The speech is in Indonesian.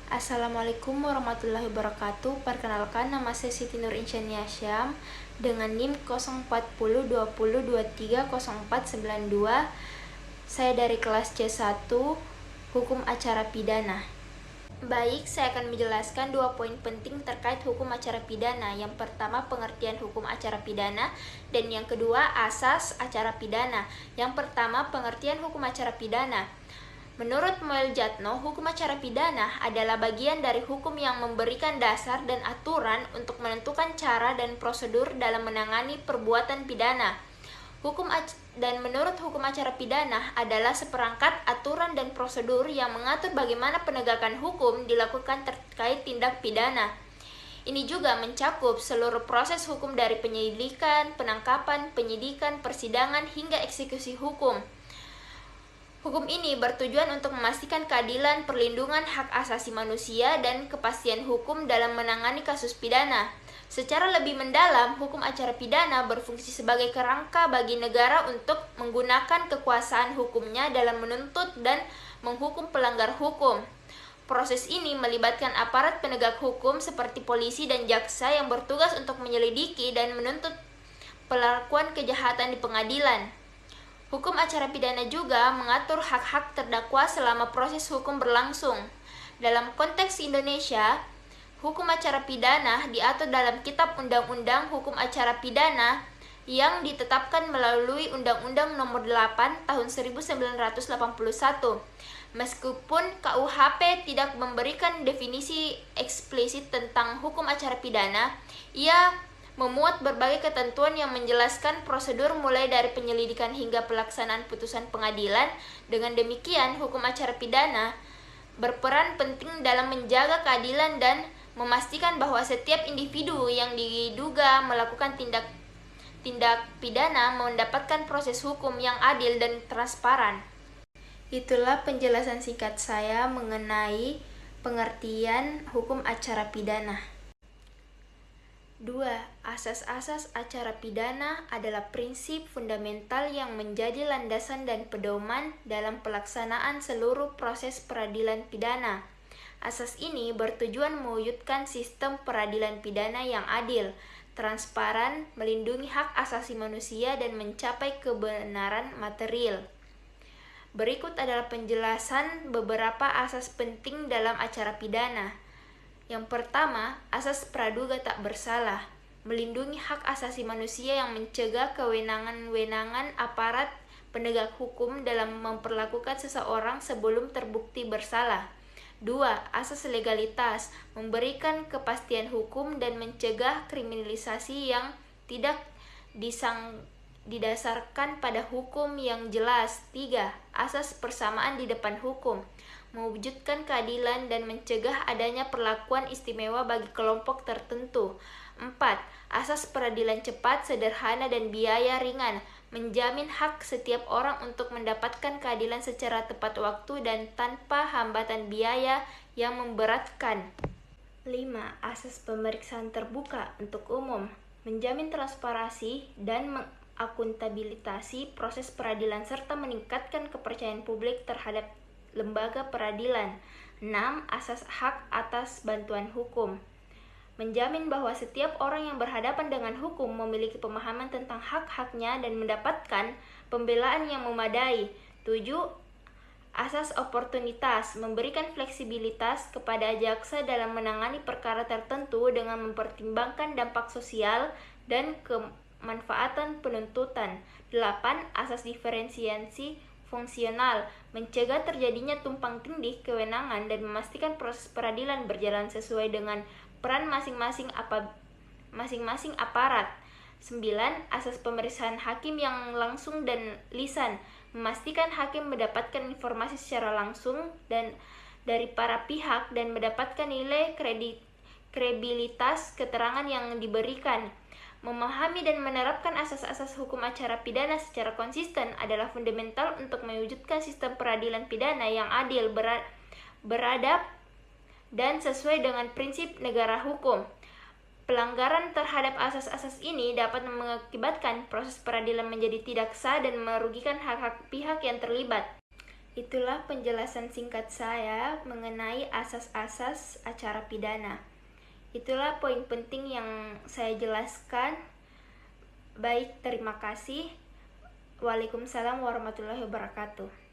Assalamualaikum warahmatullahi wabarakatuh. Perkenalkan, nama saya Siti Nur Insyania Syam dengan NIM 041020230492. Saya dari kelas C1 Hukum Acara Pidana. Baik, saya akan menjelaskan 2 poin penting terkait hukum acara pidana. Yang pertama, pengertian hukum acara pidana, dan yang kedua, asas acara pidana. Yang pertama, pengertian hukum acara pidana. Menurut Moeljadno, hukum acara pidana adalah bagian dari hukum yang memberikan dasar dan aturan untuk menentukan cara dan prosedur dalam menangani perbuatan pidana. Menurut hukum acara pidana adalah seperangkat aturan dan prosedur yang mengatur bagaimana penegakan hukum dilakukan terkait tindak pidana. Ini juga mencakup seluruh proses hukum dari penyelidikan, penangkapan, penyidikan, persidangan, hingga eksekusi hukum. Hukum ini bertujuan untuk memastikan keadilan, perlindungan hak asasi manusia, dan kepastian hukum dalam menangani kasus pidana. Secara lebih mendalam, hukum acara pidana berfungsi sebagai kerangka bagi negara untuk menggunakan kekuasaan hukumnya dalam menuntut dan menghukum pelanggar hukum. Proses ini melibatkan aparat penegak hukum seperti polisi dan jaksa yang bertugas untuk menyelidiki dan menuntut pelakuan kejahatan di pengadilan. Hukum acara pidana juga mengatur hak-hak terdakwa selama proses hukum berlangsung. Dalam konteks Indonesia, hukum acara pidana diatur dalam Kitab Undang-Undang Hukum Acara Pidana yang ditetapkan melalui Undang-Undang Nomor 8 Tahun 1981. Meskipun KUHP tidak memberikan definisi eksplisit tentang hukum acara pidana, ia memuat berbagai ketentuan yang menjelaskan prosedur mulai dari penyelidikan hingga pelaksanaan putusan pengadilan. Dengan demikian, hukum acara pidana berperan penting dalam menjaga keadilan dan memastikan bahwa setiap individu yang diduga melakukan tindak pidana mendapatkan proses hukum yang adil dan transparan. Itulah penjelasan singkat saya mengenai pengertian hukum acara pidana. 2. Asas-asas acara pidana adalah prinsip fundamental yang menjadi landasan dan pedoman dalam pelaksanaan seluruh proses peradilan pidana. Asas ini bertujuan mewujudkan sistem peradilan pidana yang adil, transparan, melindungi hak asasi manusia, dan mencapai kebenaran material. Berikut adalah penjelasan beberapa asas penting dalam acara pidana. Yang pertama, asas praduga tak bersalah, melindungi hak asasi manusia yang mencegah kewenangan-wenangan aparat penegak hukum dalam memperlakukan seseorang sebelum terbukti bersalah. 2. Asas legalitas, memberikan kepastian hukum dan mencegah kriminalisasi yang tidak didasarkan pada hukum yang jelas. 3. Asas persamaan di depan hukum, mewujudkan keadilan dan mencegah adanya perlakuan istimewa bagi kelompok tertentu. 4. Asas peradilan cepat, sederhana, dan biaya ringan, menjamin hak setiap orang untuk mendapatkan keadilan secara tepat waktu dan tanpa hambatan biaya yang memberatkan. 5. Asas pemeriksaan terbuka untuk umum, menjamin transparansi dan mengakuntabilitasi proses peradilan serta meningkatkan kepercayaan publik terhadap lembaga peradilan. 6. Asas hak atas bantuan hukum, menjamin bahwa setiap orang yang berhadapan dengan hukum memiliki pemahaman tentang hak-haknya dan mendapatkan pembelaan yang memadai. 7. Asas oportunitas, memberikan fleksibilitas kepada jaksa dalam menangani perkara tertentu dengan mempertimbangkan dampak sosial dan kemanfaatan penuntutan. 8. Asas diferensiasi fungsional, mencegah terjadinya tumpang tindih kewenangan dan memastikan proses peradilan berjalan sesuai dengan peran masing-masing aparat. 9. Asas pemeriksaan hakim yang langsung dan lisan, memastikan hakim mendapatkan informasi secara langsung dan dari para pihak dan mendapatkan nilai kredibilitas keterangan yang diberikan. Memahami dan menerapkan asas-asas hukum acara pidana secara konsisten adalah fundamental untuk mewujudkan sistem peradilan pidana yang adil, beradab, dan sesuai dengan prinsip negara hukum. Pelanggaran terhadap asas-asas ini dapat mengakibatkan proses peradilan menjadi tidak sah dan merugikan hak-hak pihak yang terlibat. Itulah penjelasan singkat saya mengenai asas-asas acara pidana. Itulah poin penting yang saya jelaskan. Baik, terima kasih. Waalaikumsalam warahmatullahi wabarakatuh.